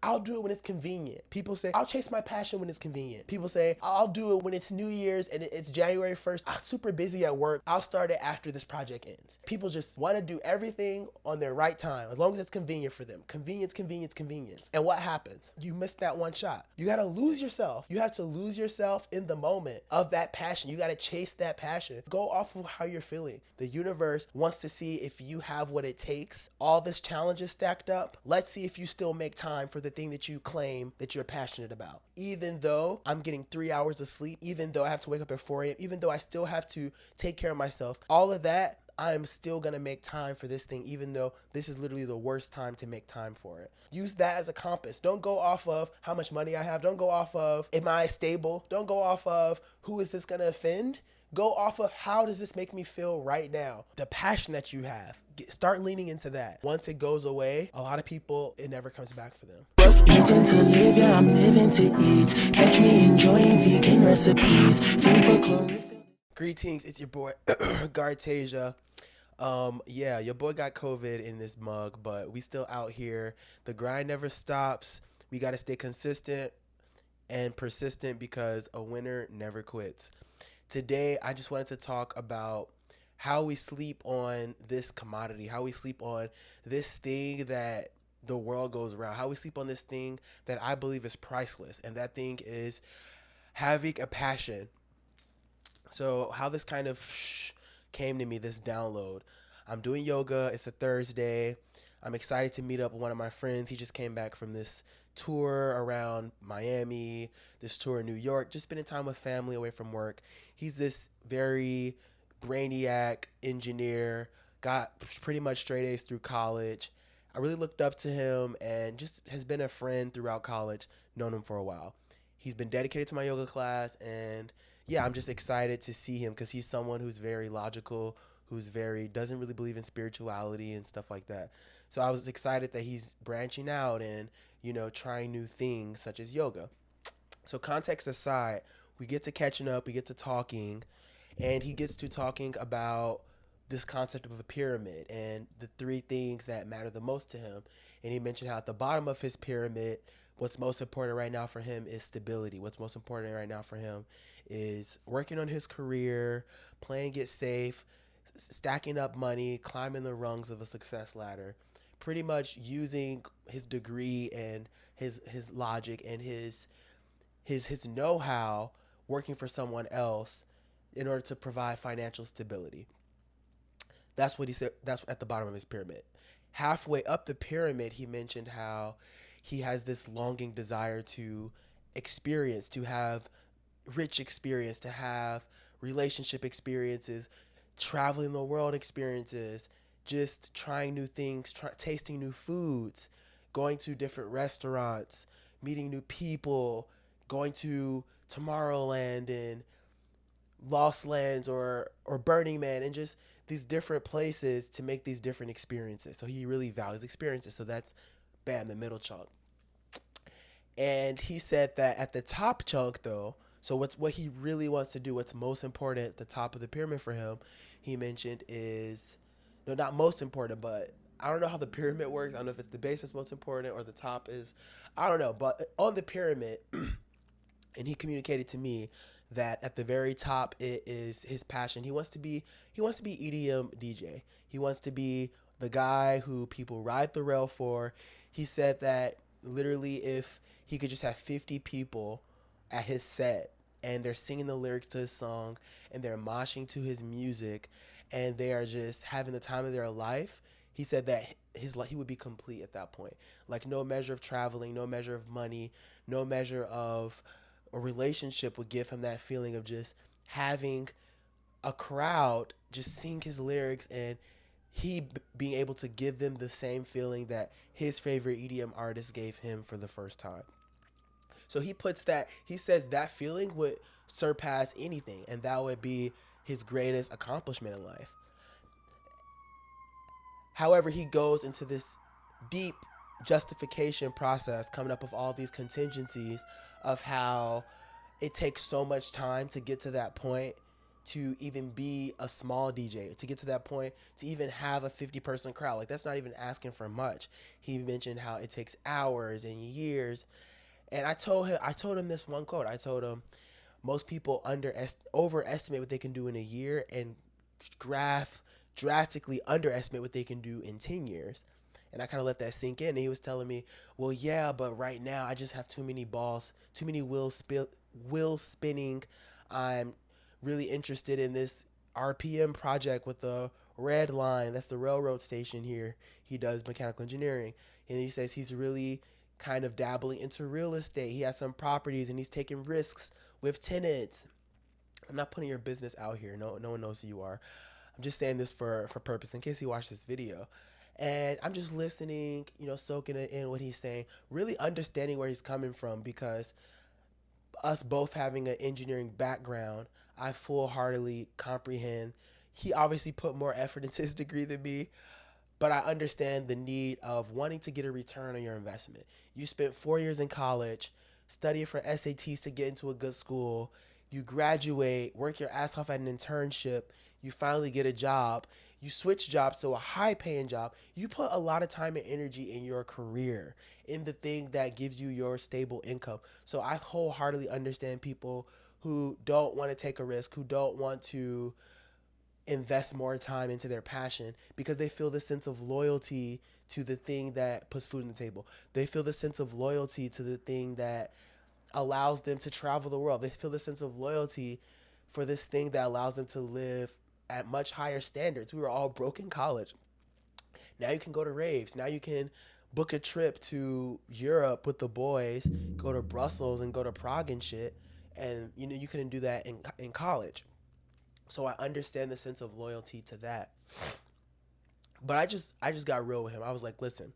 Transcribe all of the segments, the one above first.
I'll do it when it's convenient. People say, I'll chase my passion when it's convenient. People say, I'll do it when it's New Year's and it's January 1st. I'm super busy at work. I'll start it after this project ends. People just want to do everything on their right time, as long as it's convenient for them. Convenience, convenience, convenience. And what happens? You miss that one shot. You got to lose yourself. You have to lose yourself in the moment of that passion. You got to chase that passion. Go off of how you're feeling. The universe wants to see if you have what it takes. All this challenges stacked up. Let's see if you still make time for the thing that you claim that you're passionate about. Even though I'm getting 3 hours of sleep, even though I have to wake up at 4 a.m., even though I still have to take care of myself, all of that, I'm still gonna make time for this thing, even though this is literally the worst time to make time for it. Use that as a compass. Don't go off of how much money I have. Don't go off of, am I stable? Don't go off of, who is this gonna offend? Go off of, how does this make me feel right now? The passion that you have. Start leaning into that. Once it goes away, a lot of people, it never comes back for them. Was eating to live, yeah, I'm living to eat. Catch me enjoying vegan recipes. Fiend for chlorophyll. Greetings, it's your boy Gartasia. Yeah, your boy got COVID in this mug, but we still out here. The grind never stops. We gotta stay consistent and persistent because a winner never quits. Today, I just wanted to talk about how we sleep on this commodity, how we sleep on this thing that the world goes around, how we sleep on this thing that I believe is priceless, and that thing is having a passion. So, how this kind of came to me, this download. I'm doing yoga. It's a Thursday. I'm excited to meet up with one of my friends. He just came back from this tour around Miami, this tour in New York, just spending time with family away from work. He's this very brainiac engineer, got pretty much straight A's through college. I really looked up to him and just has been a friend throughout college, known him for a while. He's been dedicated to my yoga class, and yeah, I'm just excited to see him because he's someone who's very logical, who's very doesn't really believe in spirituality and stuff like that. So I was excited that he's branching out and, trying new things such as yoga. So context aside, we get to catching up, we get to talking, and he gets to talking about this concept of a pyramid and the three things that matter the most to him. And he mentioned how at the bottom of his pyramid, what's most important right now for him is stability. What's most important right now for him is working on his career, playing it safe, stacking up money, climbing the rungs of a success ladder, pretty much using his degree and his logic and his know-how working for someone else in order to provide financial stability. That's what he said. That's at the bottom of his pyramid. Halfway up the pyramid, he mentioned how he has this longing desire to experience, to have rich experience, to have relationship experiences, traveling the world experiences, just trying new things, tasting new foods, going to different restaurants, meeting new people, going to Tomorrowland and Lost Lands or Burning Man, and just these different places to make these different experiences. So he really values experiences. So that's bam, the middle chunk. And he said that at the top chunk though, so what he really wants to do, what's most important at the top of the pyramid for him, he mentioned is no, not most important, but I don't know how the pyramid works. I don't know if it's the base that's most important or the top is, I don't know. But on the pyramid, and he communicated to me that at the very top it is his passion. He wants to be EDM DJ. He wants to be the guy who people ride the rail for. He said that literally if he could just have 50 people at his set and they're singing the lyrics to his song and they're moshing to his music and they are just having the time of their life, he said that he would be complete at that point. Like no measure of traveling, no measure of money, no measure of a relationship would give him that feeling of just having a crowd just sing his lyrics and being able to give them the same feeling that his favorite EDM artist gave him for the first time. So he says that feeling would surpass anything, and that would be his greatest accomplishment in life. However, he goes into this deep justification process, coming up with all these contingencies of how it takes so much time to get to that point to even be a small DJ, to get to that point, to even have a 50-person crowd. Like, that's not even asking for much. He mentioned how it takes hours and years. And I told him this one quote. I told him most people overestimate what they can do in a year and graph drastically underestimate what they can do in 10 years. And I kind of let that sink in. And he was telling me, well, yeah, but right now I just have too many balls, too many wheels spinning. I'm really interested in this RPM project with the red line. That's the railroad station here. He does mechanical engineering. And he says he's really kind of dabbling into real estate. He has some properties and he's taking risks with tenants. I'm not putting your business out here. No one knows who you are. I'm just saying this for purpose in case you watch this video. And I'm just listening, soaking it in what he's saying, really understanding where he's coming from because us both having an engineering background, I full heartedly comprehend. He obviously put more effort into his degree than me, but I understand the need of wanting to get a return on your investment. You spent 4 years in college, studying for SATs to get into a good school. You graduate, work your ass off at an internship. You finally get a job. You switch jobs to a high paying job. You put a lot of time and energy in your career, in the thing that gives you your stable income. So I wholeheartedly understand people who don't want to take a risk, who don't want to invest more time into their passion because they feel the sense of loyalty to the thing that puts food on the table. They feel the sense of loyalty to the thing that allows them to travel the world. They feel the sense of loyalty for this thing that allows them to live at much higher standards. We were all broke in college. Now you can go to raves. Now you can book a trip to Europe with the boys, go to Brussels and go to Prague and shit. And you couldn't do that in college. So I understand the sense of loyalty to that. But I just got real with him. I was like, listen,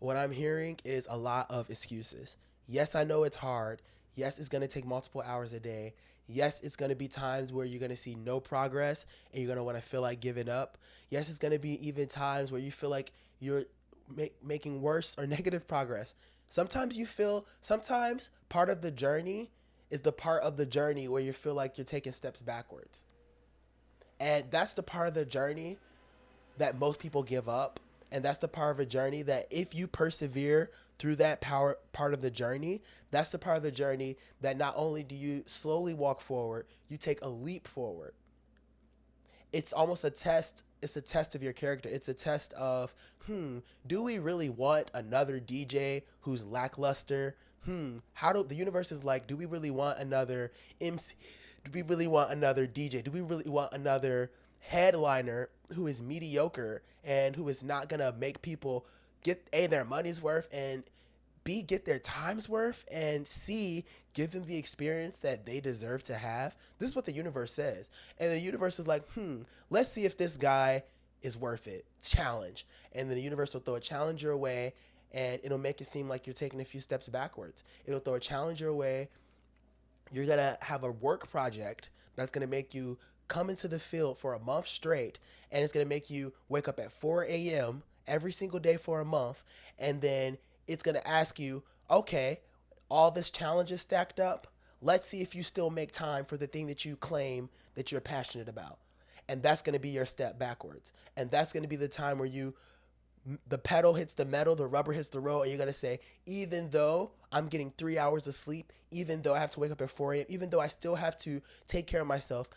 what I'm hearing is a lot of excuses. Yes, I know it's hard. Yes, it's going to take multiple hours a day. Yes, it's going to be times where you're going to see no progress and you're going to want to feel like giving up. Yes, it's going to be even times where you feel like you're making worse or negative progress. Sometimes part of the journey is the part of the journey where you feel like you're taking steps backwards. And that's the part of the journey that most people give up. And that's the part of a journey that if you persevere through that part of the journey, that's the part of the journey that not only do you slowly walk forward, you take a leap forward. It's almost a test. It's a test of your character. It's a test of, do we really want another DJ who's lackluster? How do the universe is like, do we really want another MC? Do we really want another DJ? Do we really want another headliner who is mediocre and who is not gonna make people get their money's worth, and B, get their time's worth, and C, give them the experience that they deserve to have? This is what the universe says. And the universe is like, let's see if this guy is worth it. Challenge. And then the universe will throw a challenge your way and it'll make it seem like you're taking a few steps backwards. It'll throw a challenge your way. You're going to have a work project that's going to make you come into the field for a month straight, and it's going to make you wake up at 4 a.m. every single day for a month, and then it's going to ask you, okay, all this challenge is stacked up. Let's see if you still make time for the thing that you claim that you're passionate about. And that's going to be your step backwards. And that's going to be the time where the pedal hits the metal, the rubber hits the road, and you're going to say, even though I'm getting 3 hours of sleep, even though I have to wake up at 4 a.m., even though I still have to take care of myself,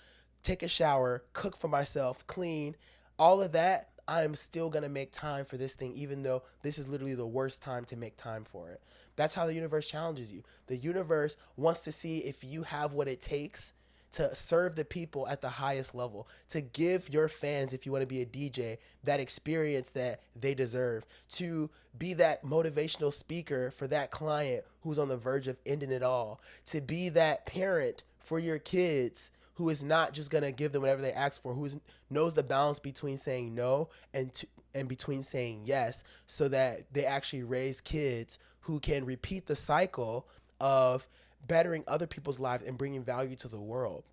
take a shower, cook for myself, clean, all of that, I'm still going to make time for this thing, even though this is literally the worst time to make time for it. That's how the universe challenges you. The universe wants to see if you have what it takes to serve the people at the highest level, to give your fans, if you want to be a DJ, that experience that they deserve, to be that motivational speaker for that client who's on the verge of ending it all, to be that parent for your kids who is not just going to give them whatever they ask for, who knows the balance between saying no and between saying yes, so that they actually raise kids who can repeat the cycle of bettering other people's lives and bringing value to the world.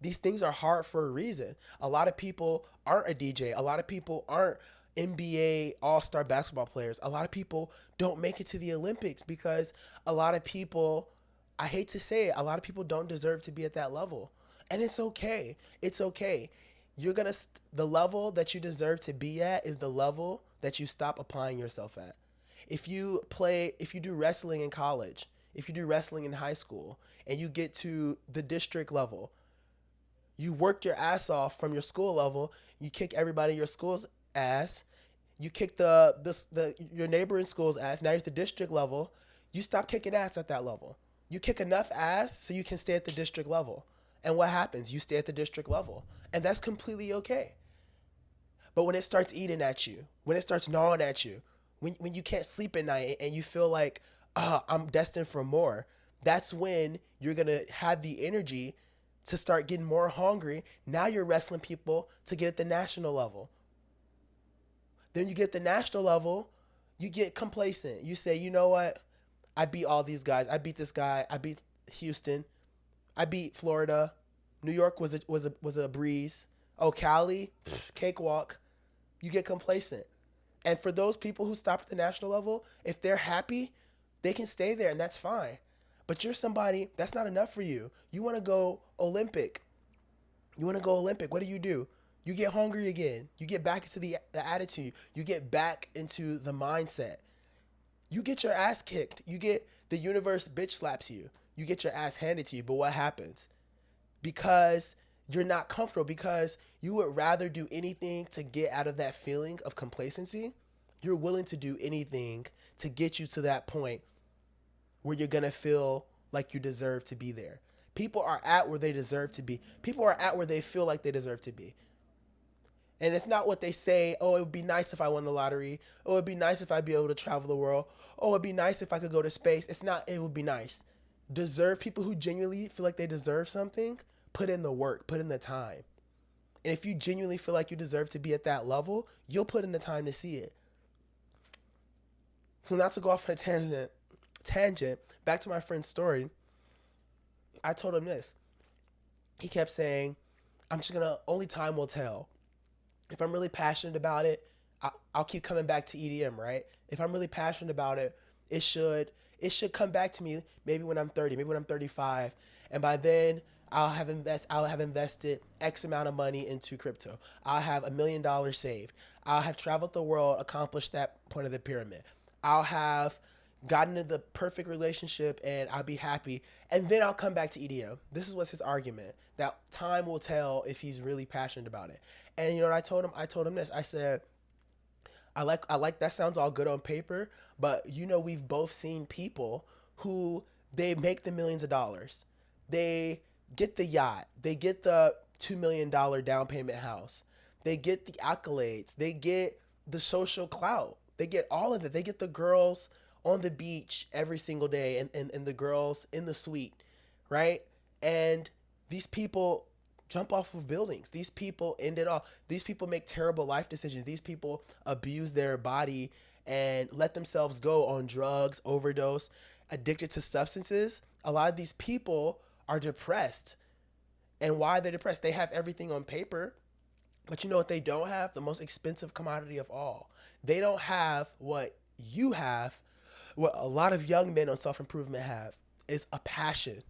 These things are hard for a reason. A lot of people aren't a DJ. A lot of people aren't NBA all-star basketball players. A lot of people don't make it to the Olympics because a lot of people, I hate to say it, a lot of people don't deserve to be at that level. And it's okay. It's okay. The level that you deserve to be at is the level that you stop applying yourself at. If you do wrestling in college, if you do wrestling in high school, and you get to the district level, you worked your ass off from your school level, you kick everybody in your school's ass, you kick the your neighboring school's ass, now you're at the district level, you stop kicking ass at that level. You kick enough ass so you can stay at the district level. And what happens? You stay at the district level. And that's completely okay. But when it starts eating at you, when it starts gnawing at you, when you can't sleep at night and you feel like, I'm destined for more, that's when you're going to have the energy to start getting more hungry. Now you're wrestling people to get at the national level. Then you get the national level, you get complacent. You say, you know what? I beat all these guys. I beat this guy. I beat Houston. I beat Florida. New York was a breeze. Oh, Cali, cakewalk. You get complacent. And for those people who stop at the national level, if they're happy, they can stay there and that's fine. But you're somebody that's not enough for you. You want to go Olympic. You want to go Olympic. What do? You get hungry again. You get back into the attitude. You get back into the mindset. You get your ass kicked. You get the universe bitch slaps you. You get your ass handed to you. But what happens? Because you're not comfortable, because you would rather do anything to get out of that feeling of complacency, you're willing to do anything to get you to that point where you're going to feel like you deserve to be there. People are at where they deserve to be. People are at where they feel like they deserve to be. And it's not what they say, oh, it would be nice if I won the lottery. Oh, it'd be nice if I'd be able to travel the world. Oh, it'd be nice if I could go to space. It's not, it would be nice. Deserve people who genuinely feel like they deserve something, put in the work, put in the time. And if you genuinely feel like you deserve to be at that level, you'll put in the time to see it. So not to go off on a tangent, back to my friend's story, I told him this. He kept saying, I'm just gonna, only time will tell. If I'm really passionate about it, I'll keep coming back to EDM, right? If I'm really passionate about it, it should come back to me maybe when I'm 30, maybe when I'm 35, and by then I'll have invested X amount of money into crypto. I'll have $1 million saved. I'll have traveled the world, accomplished that point of the pyramid. I'll have gotten into the perfect relationship and I'll be happy. And then I'll come back to EDM. This is what's his argument. That time will tell if he's really passionate about it. And you know what I told him? I told him this. I said, I like that sounds all good on paper, but you know we've both seen people who they make the millions of dollars. They get the yacht. They get the $2 million down payment house. They get the accolades. They get the social clout. They get all of it. They get the girls on the beach every single day and the girls in the suite, right? And these people jump off of buildings. These people end it all. These people make terrible life decisions. These people abuse their body and let themselves go on drugs, overdose, addicted to substances. A lot of these people are depressed. And why they're depressed? They have everything on paper, but you know what they don't have? The most expensive commodity of all. They don't have what you have, what a lot of young men on self-improvement have, is a passion.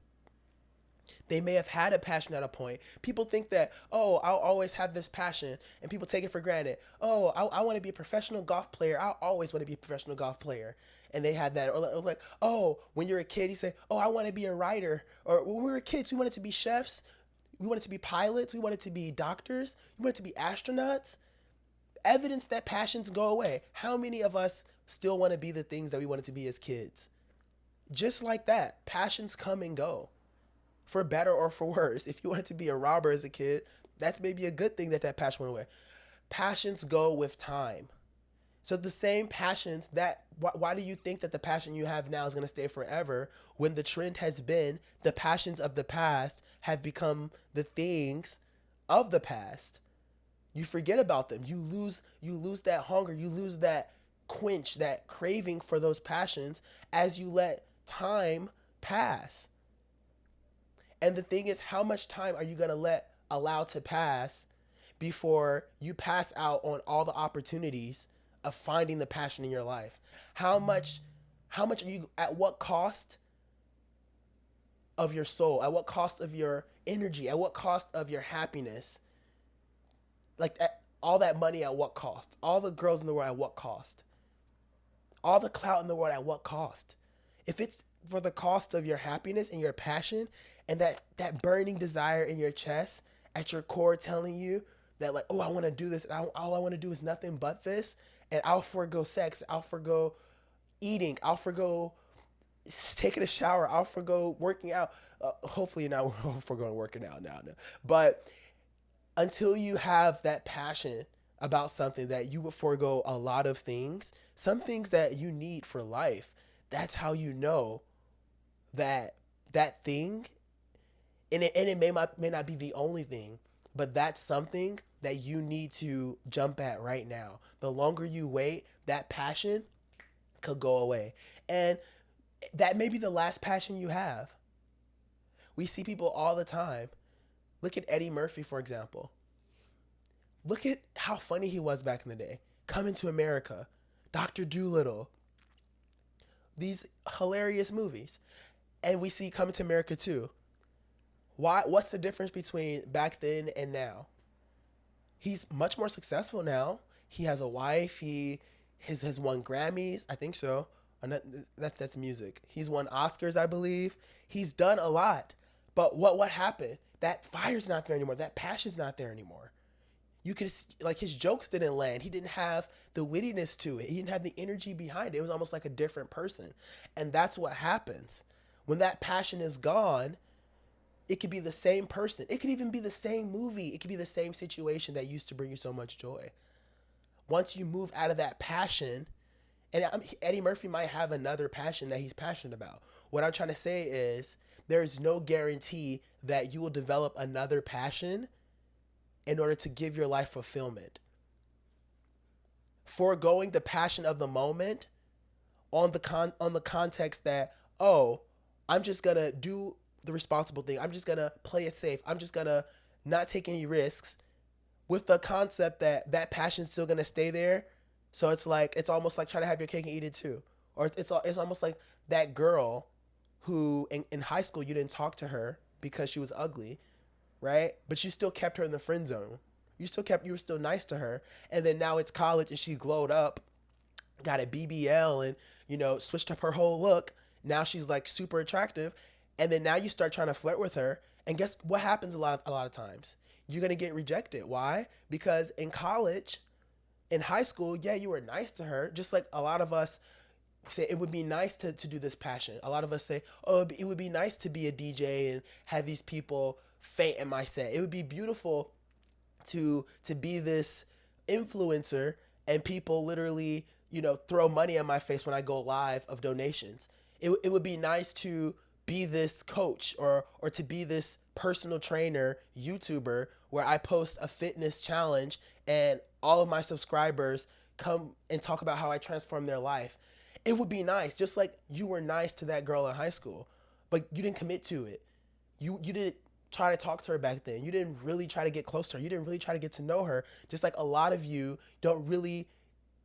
They may have had a passion at a point. People think that, oh, I'll always have this passion, and people take it for granted. Oh, I want to be a professional golf player. I'll always want to be a professional golf player. And they had that. Or like, oh, when you're a kid, you say, oh, I want to be a writer. Or when we were kids, we wanted to be chefs. We wanted to be pilots. We wanted to be doctors. We wanted to be astronauts. Evidence that passions go away. How many of us still want to be the things that we wanted to be as kids? Just like that, passions come and go, for better or for worse. If you wanted to be a robber as a kid, that's maybe a good thing that that passion went away. Passions go with time. So the same passions that, why do you think that the passion you have now is going to stay forever when the trend has been the passions of the past have become the things of the past? You forget about them. You lose that hunger. You lose that quench, that craving for those passions as you let time pass. And the thing is, how much time are you going to allow to pass before you pass out on all the opportunities of finding the passion in your life? How much are you, at what cost of your soul, at what cost of your energy, at what cost of your happiness, like all that money at what cost, all the girls in the world at what cost, all the clout in the world at what cost. If it's for the cost of your happiness and your passion and that burning desire in your chest at your core telling you that like, oh, I want to do this, and all I want to do is nothing but this, and I'll forego sex, I'll forego eating, I'll forego taking a shower, I'll forego working out. Hopefully not forgoing working out now, no. But until you have that passion about something that you would forego a lot of things, some things that you need for life, that's how you know that that thing, and it may not be the only thing, but that's something that you need to jump at right now. The longer you wait, that passion could go away. And that may be the last passion you have. We see people all the time. Look at Eddie Murphy, for example. Look at how funny he was back in the day. Coming to America, Dr. Doolittle, these hilarious movies. And we see Coming to America too. Why? What's the difference between back then and now? He's much more successful now. He has a wife. He has won Grammys. I think so. That's music. He's won Oscars, I believe. He's done a lot. But what happened? That fire's not there anymore. That passion's not there anymore. You could, like, his jokes didn't land. He didn't have the wittiness to it. He didn't have the energy behind it. It was almost like a different person. And that's what happens. When that passion is gone, it could be the same person. It could even be the same movie. It could be the same situation that used to bring you so much joy. Once you move out of that passion, and Eddie Murphy might have another passion that he's passionate about. What I'm trying to say is there's no guarantee that you will develop another passion in order to give your life fulfillment. Foregoing the passion of the moment on the context that, oh, I'm just gonna do the responsible thing. I'm just gonna play it safe. I'm just gonna not take any risks, with the concept that that passion's still gonna stay there. So it's almost like trying to have your cake and eat it too. Or it's almost like that girl who in high school you didn't talk to her because she was ugly, right? But you still kept her in the friend zone. You were still nice to her, and then now it's college and she glowed up, got a BBL, and switched up her whole look. Now she's like super attractive, and then now you start trying to flirt with her, and guess what happens a lot of times? You're gonna get rejected. Why? Because in college, in high school, yeah, you were nice to her, just like a lot of us say it would be nice to do this passion. A lot of us say, oh, it would be nice to be a DJ and have these people faint in my set. It would be beautiful to be this influencer and people literally, throw money in my face when I go live of donations. It would be nice to be this coach or to be this personal trainer YouTuber where I post a fitness challenge and all of my subscribers come and talk about how I transformed their life. It would be nice, just like you were nice to that girl in high school, but you didn't commit to it. You didn't try to talk to her back then. You didn't really try to get close to her. You didn't really try to get to know her. Just like a lot of you don't really,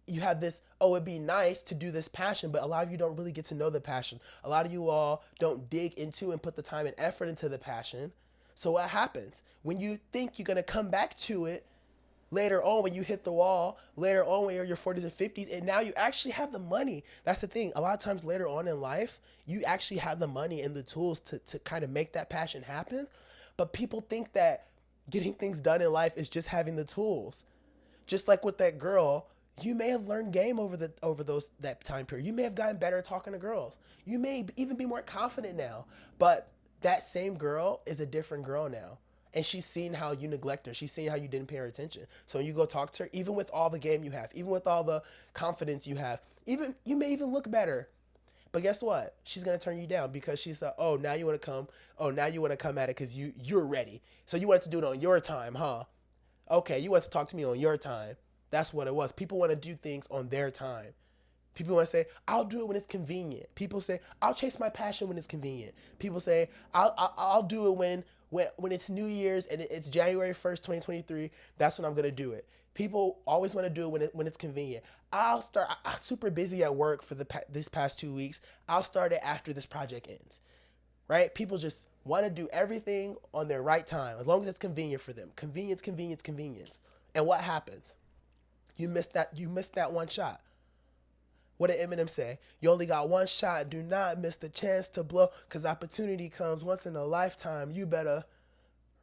you have this, oh, it'd be nice to do this passion, but a lot of you don't really get to know the passion. A lot of you all don't dig into and put the time and effort into the passion. So what happens? When you think you're going to come back to it later on, when you hit the wall, later on when you're in your 40s and 50s, and now you actually have the money. That's the thing. A lot of times later on in life, you actually have the money and the tools to kind of make that passion happen. But people think that getting things done in life is just having the tools. Just like with that girl, you may have learned game over that time period. You may have gotten better at talking to girls. You may even be more confident now. But that same girl is a different girl now. And she's seen how you neglect her. She's seen how you didn't pay her attention. So when you go talk to her, even with all the game you have, even with all the confidence you have, even you may even look better. But guess what? She's gonna turn you down because she's like, oh, now you wanna come. Oh, now you wanna come at it because you're ready. So you want to do it on your time, huh? Okay, you want to talk to me on your time. That's what it was. People want to do things on their time. People want to say, I'll do it when it's convenient. People say, I'll chase my passion when it's convenient. People say, I'll do it when it's New Year's and it's January 1st, 2023. That's when I'm going to do it. People always want to do it when it's convenient. I'm super busy at work for this past 2 weeks. I'll start it after this project ends. right? People just want to do everything on their right time as long as it's convenient for them. Convenience, convenience, convenience. And what happens? You missed that one shot. What did Eminem say? You only got one shot. Do not miss the chance to blow because opportunity comes once in a lifetime. You better,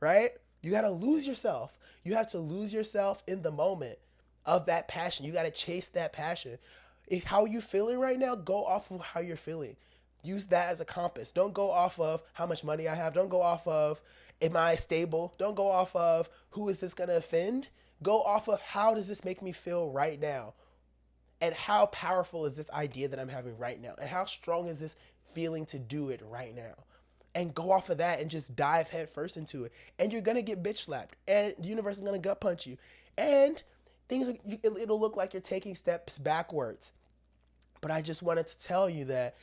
right? You got to lose yourself. You have to lose yourself in the moment of that passion. You got to chase that passion. If how you feeling right now, go off of how you're feeling. Use that as a compass. Don't go off of how much money I have. Don't go off of am I stable? Don't go off of who is this going to offend? Go off of how does this make me feel right now? And how powerful is this idea that I'm having right now? And how strong is this feeling to do it right now? And go off of that and just dive head first into it. And you're gonna get bitch slapped, and the universe is gonna gut punch you, and it'll look like you're taking steps backwards. But I just wanted to tell you that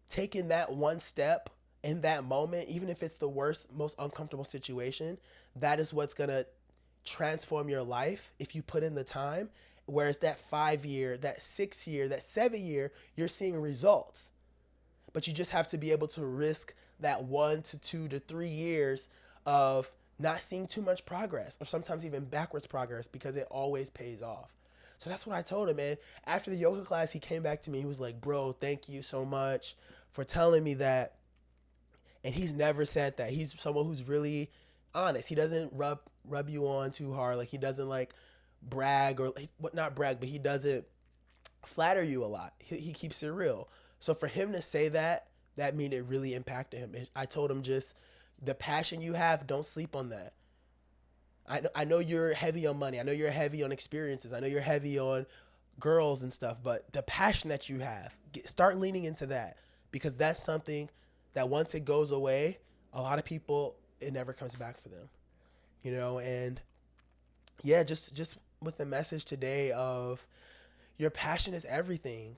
taking that one step in that moment, even if it's the worst, most uncomfortable situation, that is what's gonna transform your life if you put in the time. Whereas that 5 year, that 6 year, that 7 year, you're seeing results. But you just have to be able to risk that 1 to 2 to 3 years of not seeing too much progress or sometimes even backwards progress because it always pays off. So that's what I told him, man. After the yoga class, he came back to me. He was like, bro, thank you so much for telling me that. And he's never said that. He's someone who's really honest. He doesn't rub you on too hard. Like he doesn't like brag or what, not brag, but he doesn't flatter you a lot. He keeps it real. So for him to say that, that mean it really impacted him. I told him just the passion you have, don't sleep on that. I know you're heavy on money. I know you're heavy on experiences. I know you're heavy on girls and stuff, but the passion that you have, start leaning into that because that's something that once it goes away, a lot of people, it never comes back for them, and yeah, just with the message today of your passion is everything.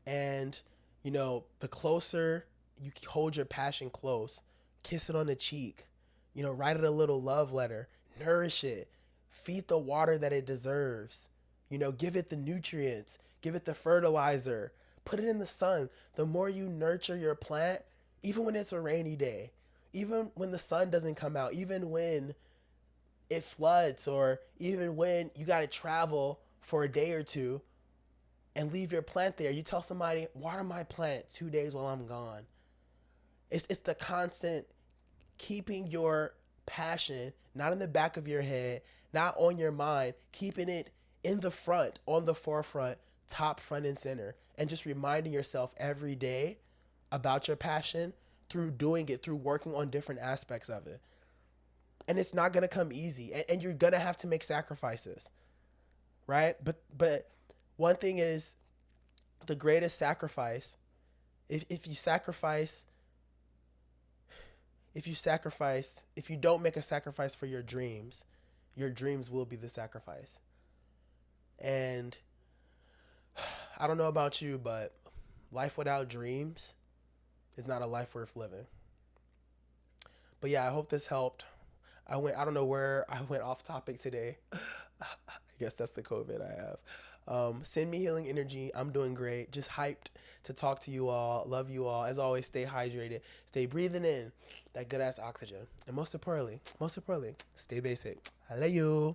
And, the closer you hold your passion close, kiss it on the cheek, write it a little love letter, nourish it, feed the water that it deserves, give it the nutrients, give it the fertilizer, put it in the sun. The more you nurture your plant, even when it's a rainy day, even when the sun doesn't come out, even when it floods, or even when you got to travel for a day or two and leave your plant there. You tell somebody, water my plant 2 days while I'm gone. It's the constant keeping your passion not in the back of your head, not on your mind, keeping it in the front, on the forefront, top, front, and center, and just reminding yourself every day about your passion through doing it, through working on different aspects of it. And it's not gonna come easy, and you're gonna have to make sacrifices, right? But one thing is the greatest sacrifice. If you sacrifice, if you don't make a sacrifice for your dreams will be the sacrifice. And I don't know about you, but life without dreams is not a life worth living. But yeah, I hope this helped. I don't know where I went off topic today. I guess that's the COVID I have. Send me healing energy. I'm doing great. Just hyped to talk to you all. Love you all. As always, stay hydrated. Stay breathing in that good ass oxygen. And most importantly, stay basic. I love you.